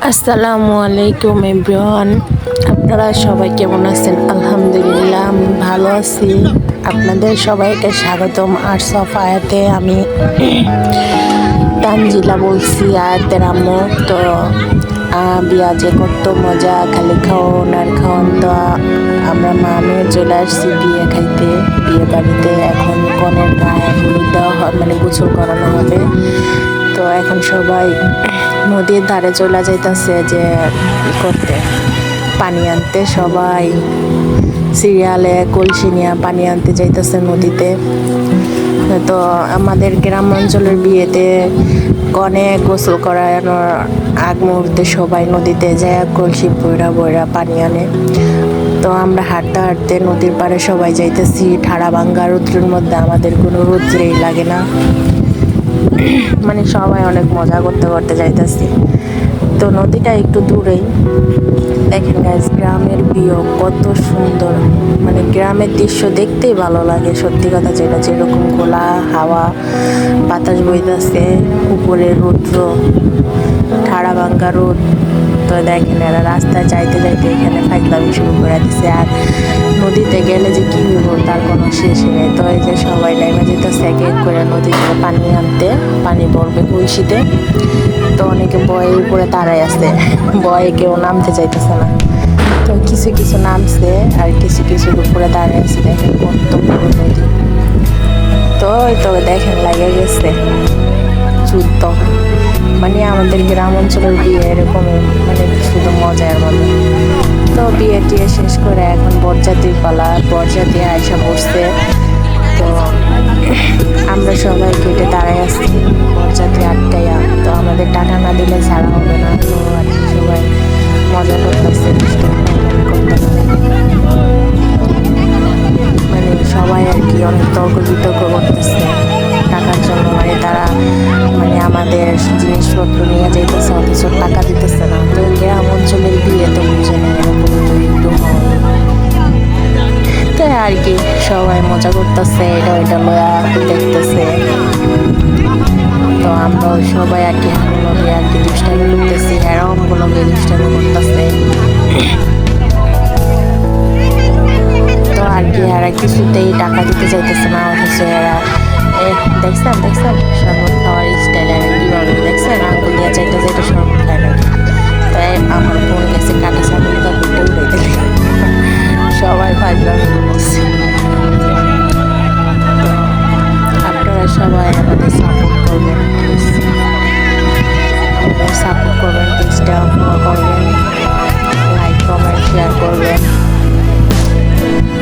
আসসালামু আলাইকুম এভরিওয়ান, আপনারা সবাই কেমন আছেন? আলহামদুলিল্লাহ আমি ভালো আছি। আপনাদের সবাইকে স্বাগতম। আর্টস অফ আয়াতে আমি তানজিলা বলছি, আয়াতের আম্মু। তো বিয়া যে কত মজা, খালি খাওন আর খাওন। তো আমরা মা মেয়ে চলে আসছি বিয়ে খাইতে, বিয়ে বাড়িতে। এখন কনের গায়ে হলুদ দেওয়া হয়, মানে গোসল করানো হবে। তো এখন সবাই নদীর ধারে চলে যাইতেছে যে করতে, পানি আনতে। সবাই সিরিয়ালে কলসি নিয়ে পানি আনতে যাইতেছে নদীতে। তো আমাদের গ্রাম অঞ্চলের বিয়েতে কনে গোসল করানোর আগ মুহূর্তে সবাই নদীতে যায় কলসি বইরা বইরা পানি আনে। তো আমরা হাঁটতে হাঁটতে নদীর পাড়ে সবাই যাইতেছি। ঠাড়া ভাঙ্গা রৌদ্রের মধ্যে আমাদের কোনো রৌদ্রেই লাগে না, মানে সবাই অনেক মজা করতে করতে যাইতেছি। তো নদীটা একটু দূরেই। দেখেন গাইস, গ্রামের ভিউ কত সুন্দর, মানে গ্রামের দৃশ্য দেখতেই ভালো লাগে। সত্যি কথা যেটা, যেরকম খোলা হাওয়া, বাতাস বইতেছে, উপরে রৌদ্র, ঠাড়া ভাঙ্গা রোদ। তো দেখেন এরা রাস্তায় যাইতে যাইতে এখানে ফাইজলামি শুরু করে দিচ্ছে। আর নদীতে গেলে যে কী হইব তার কোনো শেষই নেই। তো এই যে সবাই নেমে যেতেছে এক এক করে নদীতে পানি আনতে, পানি পড়বে কলসিতে। তো অনেকে বয়ের উপরে দাঁড়ায় আছে, বয়ে কেউ নামতে চাইতেছে না। তো কিছু কিছু নামছে আর কিছু কিছুর উপরে দাঁড়িয়ে আছে। দেখেন কত বড় নদী। তো ওই তো দেখেন লাগে গেছে যুদ্ধ। মানে আমাদের গ্রাম অঞ্চলের বিয়ে এরকমই, মানে শুধু মজার মতো। তো বিয়ে টিয়ে শেষ করে এখন বরযাত্রীর পালা, বরযাত্রী আয়সা বসছে। তো আমরা সবাই গেটে দাঁড়ায় আছি বরযাত্রী আটকাইয়া। তো আমাদের টাকা না দিলে ছাড়া হবে না। তো আর কি সবাই মজা করতেছে, করতেছে, মানে সবাই আর কি অনেক তর্ক বিতর্ক করতেছে টাকার জন্য। মানে তারা মানে আমাদের জিনিসপত্র নিয়ে যাইতেছে, অথচ টাকা দিতেছে না। তো গ্রাম অঞ্চলের বিয়ে তো বুঝে নেই, এরকম তো একটু হয়। তো আর কি সবাই মজা করতেছে, এটা ওইটা লয়া দেখতেছে। তো আমরাও সবাই আর কি হানুলগে আর কি দুষ্টামি করতেছি, এরাও আমগুলোকে দুষ্টামি করতেছে। তো আর কি এরা কিছুতেই টাকা দিতে চাইতেছে না, অথচ এরা দেখছেন দেখছেন শরবত খাওয়ার স্টাইল আর কীভাবে দেখছেন, আঙ্গুল দিয়ে চাইতে চাইতে শরবত খায় না। তাই আমার বোন গেছে কাটা চামচ করতে উঠে দিলে সবাই ফাজলামি করতেছে। আপনারা সবাই আমাদের সাপোর্ট করবেন, প্লিজ আমাদের সাপোর্ট করবেন, পেজটা ফলো করবেন, লাইক কমেন্ট শেয়ার করবেন।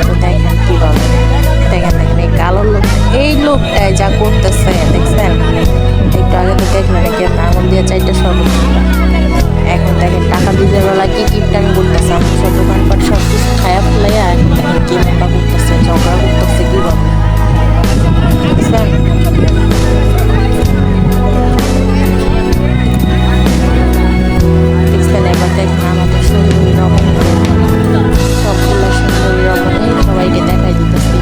তো দেখেন কীভাবে, দেখেন দেখেন এই কালো লোক, এই লোকটাই যা করতেছে দেখছেন। একটু আগে তো দেখলেন কি আঙুল দিয়ে চাইটা সব। এখন দেখেন টাকা দিতে বেলা কি কিপটামি করতেছে, আমার সব দোকানপাট সব কিছু খায়া ফেলাইয়া এখন দেখেন কি মনটা করতেছে, ঝগড়া করতেছে কীভাবে দেখছেন। দেখছেন এবার দেখেন আমাদের সুন্দরী রমণী, সবগুলো সুন্দরী রমণী সবাইকে দেখাই দিতেছি।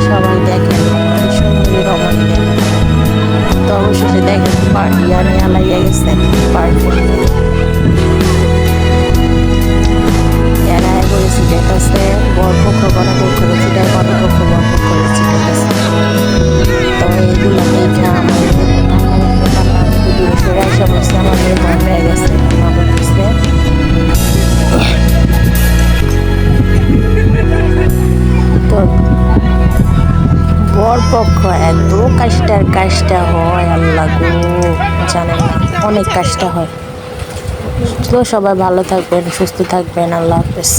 সবাই দেখেন আমাদের সুন্দরী রমণী দেখেন। তো অবশেষে দেখেন পার্টি নিয়ে লাইয়া গেছে, পার্টি এরা করে ছিটাইতেছে, বরপক্ষ গণপক্ষ ছিটাই, গণপক্ষ বরপক্ষ ছিটাইতেছে। তো এইগুলো দেখে আমার দূরে সরে আসা বসছে, আমার মেয়ে মন হয়ে গেছে মা বলতেছে। তো বরপক্ষ এত কাজটা হয়, আল্লাহ গো জানেন না, অনেক কাজটা হয়। তো সবাই ভালো থাকবেন, সুস্থ থাকবেন, আল্লাহ হাফেজ।